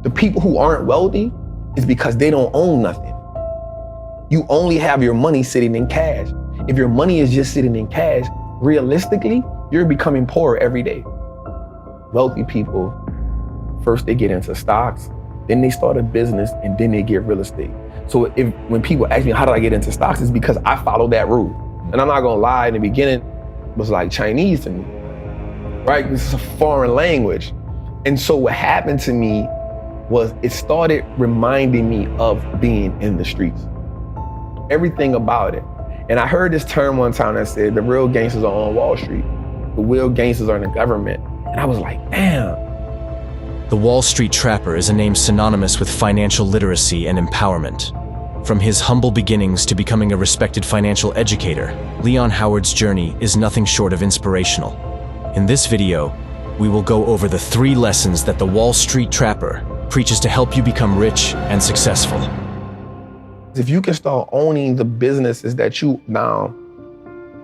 The people who aren't wealthy is because they don't own nothing. You only have your money sitting in cash. If your money is just sitting in cash, realistically, you're becoming poorer every day. Wealthy people, first they get into stocks, then they start a business, and then they get real estate. So when people ask me, how did I get into stocks? It's because I followed that route. And I'm not gonna lie, in the beginning, it was like Chinese to me, right? This is a foreign language. And so what happened to me was it started reminding me of being in the streets. Everything about it. And I heard this term one time that said, the real gangsters are on Wall Street. The real gangsters are in the government. And I was like, damn. The Wallstreet Trapper is a name synonymous with financial literacy and empowerment. From his humble beginnings to becoming a respected financial educator, Leon Howard's journey is nothing short of inspirational. In this video, we will go over the 3 lessons that the Wallstreet Trapper preaches to help you become rich and successful. If you can start owning the businesses that you now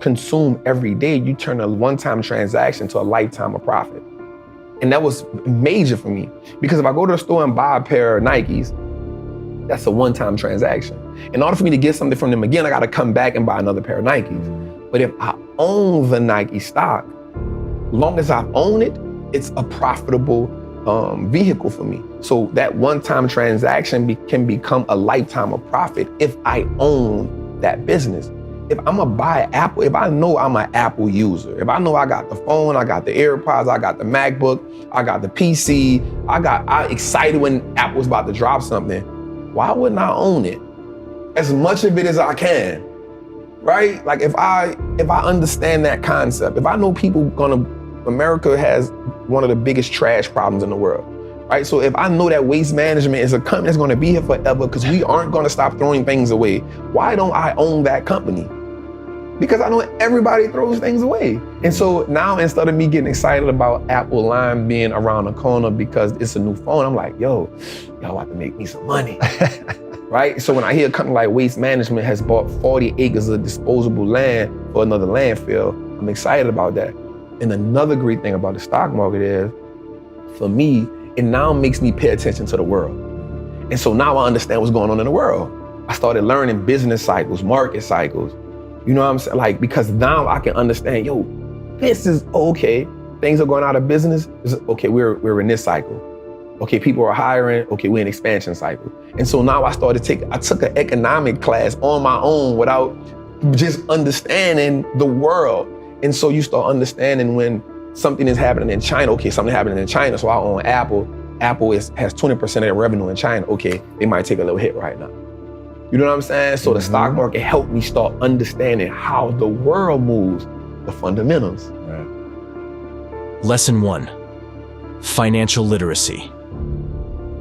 consume every day, you turn a one-time transaction to a lifetime of profit. And that was major for me, because if I go to the store and buy a pair of Nikes, that's a one-time transaction. In order for me to get something from them again, I gotta come back and buy another pair of Nikes. But if I own the Nike stock, long as I own it, it's a profitable vehicle for me. So that one-time transaction can become a lifetime of profit if I own that business. If I'm gonna buy Apple, if I know I'm an Apple user, if I know I got the phone, I got the AirPods, I got the MacBook, I got the PC, I'm excited when Apple's about to drop something, why wouldn't I own it? As much of it as I can, right? Like if I understand that concept, if I know America has one of the biggest trash problems in the world, right? So if I know that waste management is a company that's gonna be here forever because we aren't gonna stop throwing things away, why don't I own that company? Because I know everybody throws things away. And so now, instead of me getting excited about Apple Lime being around the corner because it's a new phone, I'm like, yo, y'all about to make me some money, right? So when I hear a company like Waste Management has bought 40 acres of disposable land for another landfill, I'm excited about that. And another great thing about the stock market is, for me, it now makes me pay attention to the world. And so now I understand what's going on in the world. I started learning business cycles, market cycles. You know what I'm saying? Like, because now I can understand, yo, this is okay. Things are going out of business. Okay, we're in this cycle. Okay, people are hiring. Okay, we're in expansion cycle. And so now I took an economic class on my own without just understanding the world. And so you start understanding when something is happening in China. Okay, something happening in China, so I own Apple. Apple has 20% of their revenue in China. Okay, they might take a little hit right now. You know what I'm saying? So the stock market helped me start understanding how the world moves, the fundamentals. Right. Lesson 1, financial literacy.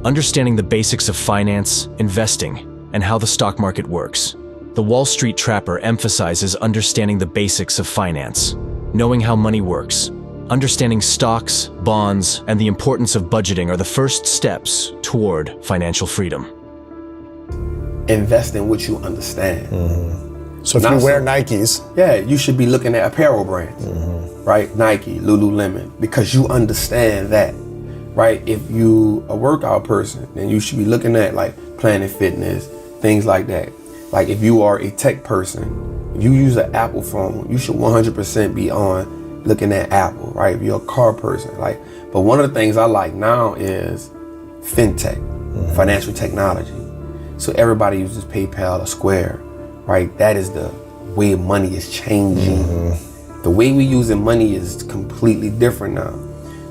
Understanding the basics of finance, investing, and how the stock market works. The Wallstreet Trapper emphasizes understanding the basics of finance, knowing how money works. Understanding stocks, bonds, and the importance of budgeting are the first steps toward financial freedom. Invest in what you understand. So if you wear Nikes, yeah, you should be looking at apparel brands, right? Nike, Lululemon, because you understand that, right? If you a workout person, then you should be looking at like Planet Fitness, things like that. Like if you are a tech person, if you use an Apple phone, you should 100% be on looking at Apple, right? If you're a car person, but one of the things I like now is fintech, financial technology. So everybody uses PayPal or Square, right? That is the way money is changing. The way we using money is completely different now.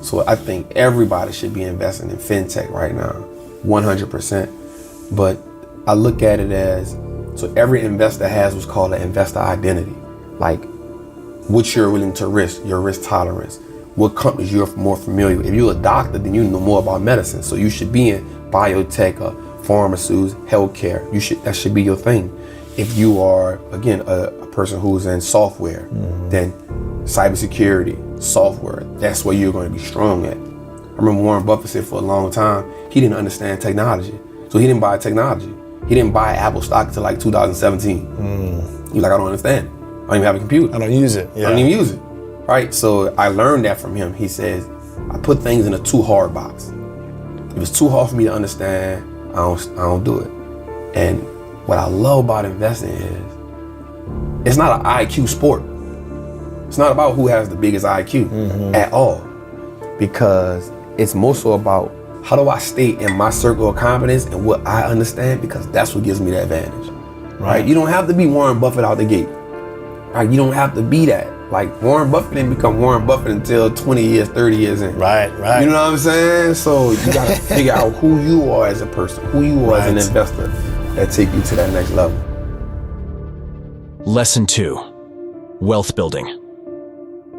So I think everybody should be investing in fintech right now, 100%. But I look at it as, so every investor has what's called an investor identity. Like what you're willing to risk, your risk tolerance, what companies you're more familiar with. If you're a doctor, then you know more about medicine. So you should be in biotech or pharmaceuticals, healthcare. That should be your thing. If you are, again, a person who's in software, then cybersecurity, software, that's where you're going to be strong at. I remember Warren Buffett said for a long time, he didn't understand technology. So he didn't buy technology. He didn't buy Apple stock until like 2017. He's like, I don't understand. I don't even have a computer. I don't use it. I don't even use it, right? So I learned that from him. He says, I put things in a too hard box. If it's too hard for me to understand, I don't do it. And what I love about investing is, it's not an IQ sport. It's not about who has the biggest IQ at all. Because it's more so about, how do I stay in my circle of competence and what I understand, because that's what gives me the advantage, right? You don't have to be Warren Buffett out the gate, right? You don't have to be that. Like, Warren Buffett didn't become Warren Buffett until 20 years, 30 years in. Right. You know what I'm saying? So you gotta figure out who you are as a person, who you are as an investor, that take you to that next level. Lesson 2, wealth building.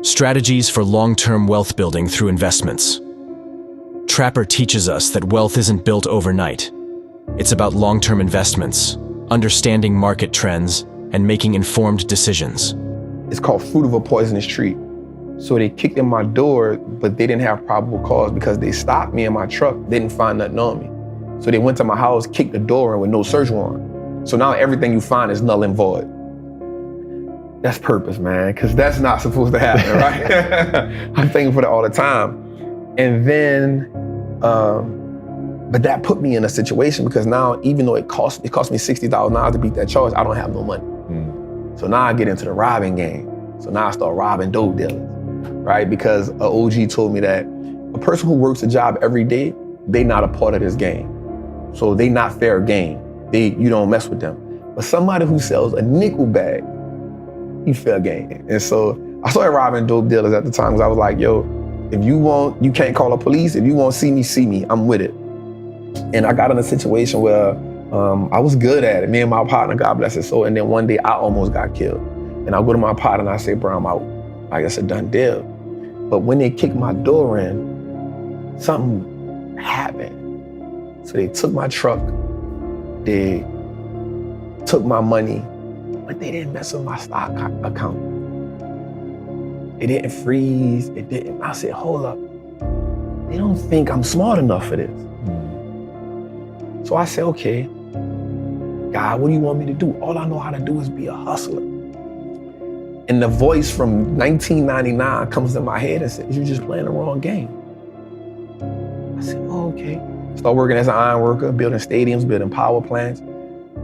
Strategies for long-term wealth building through investments. Trapper teaches us that wealth isn't built overnight. It's about long-term investments, understanding market trends, and making informed decisions. It's called fruit of a poisonous tree. So they kicked in my door, but they didn't have probable cause, because they stopped me in my truck, they didn't find nothing on me. So they went to my house, kicked the door in with no search warrant. So now everything you find is null and void. That's purpose, man, because that's not supposed to happen, right? I'm thankful for that all the time. And then, but that put me in a situation, because now, even though it cost me $60,000 to beat that charge, I don't have no money. So now I get into the robbing game. So now I start robbing dope dealers, right? Because an OG told me that a person who works a job every day, they not a part of this game. So they not fair game. You don't mess with them. But somebody who sells a nickel bag, he fair game. And so I started robbing dope dealers at the time, because I was like, yo, if you want, you can't call the police. If you want to see me, I'm with it. And I got in a situation where I was good at it. Me and my partner, God bless his soul. And then one day I almost got killed. And I go to my partner and I say, bro, I'm out. Like, it's a done deal. But when they kicked my door in, something happened. So they took my truck, they took my money, but they didn't mess with my stock account. It didn't freeze, it didn't. I said, hold up. They don't think I'm smart enough for this. So I said, okay, God, what do you want me to do? All I know how to do is be a hustler. And the voice from 1999 comes in my head and says, you're just playing the wrong game. I said, oh, okay. Start working as an iron worker, building stadiums, building power plants.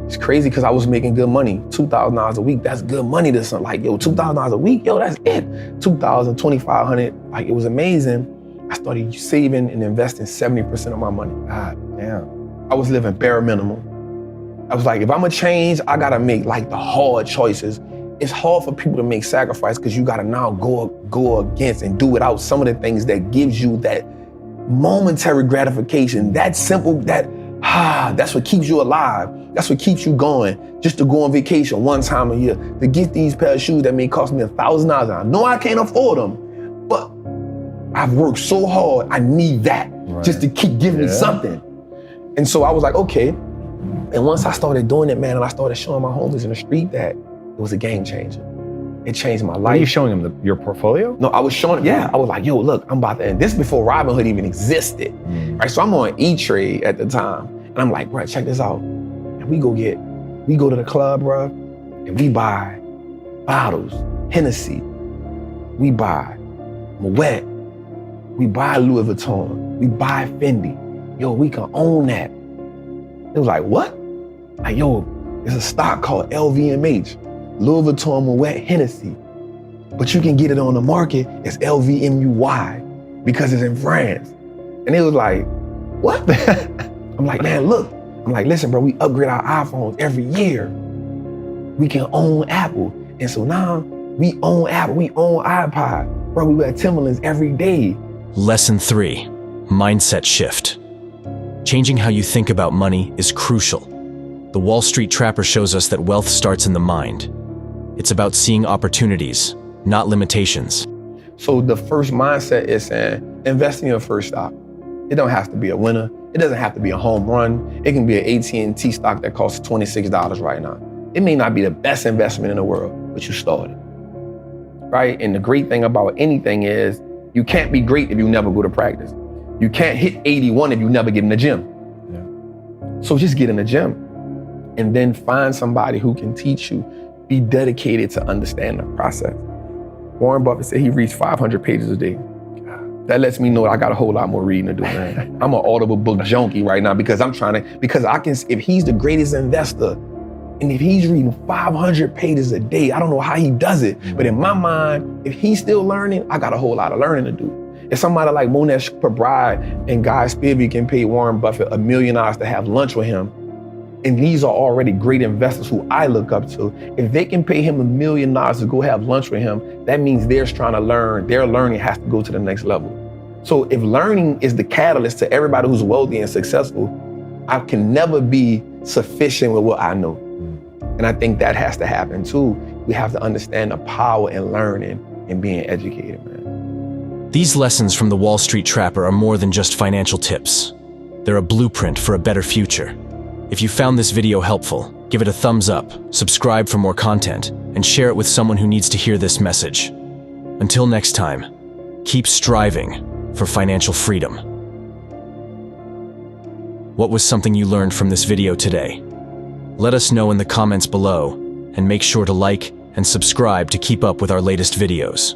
It's crazy, because I was making good money, $2,000 a week. That's good money to some, like, yo, $2,000 a week, yo, that's it. $2,000, $2,500, like, it was amazing. I started saving and investing 70% of my money. God damn. I was living bare minimum. I was like, if I'm gonna change, I gotta make like the hard choices. It's hard for people to make sacrifice, because you gotta now go against and do without some of the things that gives you that momentary gratification, that simple, that's what keeps you alive. That's what keeps you going. Just to go on vacation one time a year, to get these pair of shoes that may cost me $1,000. I know I can't afford them, but I've worked so hard, I need that just to keep giving me something. And so I was like, okay. And once I started doing it, man, and I started showing my homies in the street that it was a game changer. It changed my life. Were you showing them your portfolio? No, I was showing, I was like, yo, look, I'm about to, and this before Robinhood even existed, right? So I'm on E-Trade at the time, and I'm like, bro, check this out. And we go to the club, bro, and we buy bottles, Hennessy, we buy Moet, we buy Louis Vuitton, we buy Fendi. Yo, we can own that. It was like, what? Like, yo, there's a stock called LVMH, Louis Vuitton, Moet, Hennessy. But you can get it on the market as LVMUY, because it's in France. And it was like, what? I'm like, man, look. I'm like, listen, bro, we upgrade our iPhones every year. We can own Apple. And so now we own Apple, we own iPod. Bro, we wear Timberlands every day. Lesson 3, mindset shift. Changing how you think about money is crucial. The Wallstreet Trapper shows us that wealth starts in the mind. It's about seeing opportunities, not limitations. So the first mindset is saying, invest in your first stock. It don't have to be a winner. It doesn't have to be a home run. It can be an AT&T stock that costs $26 right now. It may not be the best investment in the world, but you started, right? And the great thing about anything is you can't be great if you never go to practice. You can't hit 81 if you never get in the gym. So just get in the gym and then find somebody who can teach you. Be dedicated to understand the process. Warren Buffett said he reads 500 pages a day. that lets me know I got a whole lot more reading to do, man. I'm an Audible book junkie right now because if he's the greatest investor, and if he's reading 500 pages a day, I don't know how he does it. But in my mind, if he's still learning, I got a whole lot of learning to do. If somebody like Monesh Pabride and Guy Spivey can pay Warren Buffett $1 million to have lunch with him, and these are already great investors who I look up to, if they can pay him $1 million to go have lunch with him, that means they're trying to learn. Their learning has to go to the next level. So if learning is the catalyst to everybody who's wealthy and successful, I can never be sufficient with what I know. And I think that has to happen too. We have to understand the power in learning and being educated, man. These lessons from the Wall Street Trapper are more than just financial tips. They're a blueprint for a better future. If you found this video helpful, give it a thumbs up, subscribe for more content, and share it with someone who needs to hear this message. Until next time, keep striving for financial freedom. What was something you learned from this video today? Let us know in the comments below, and make sure to like and subscribe to keep up with our latest videos.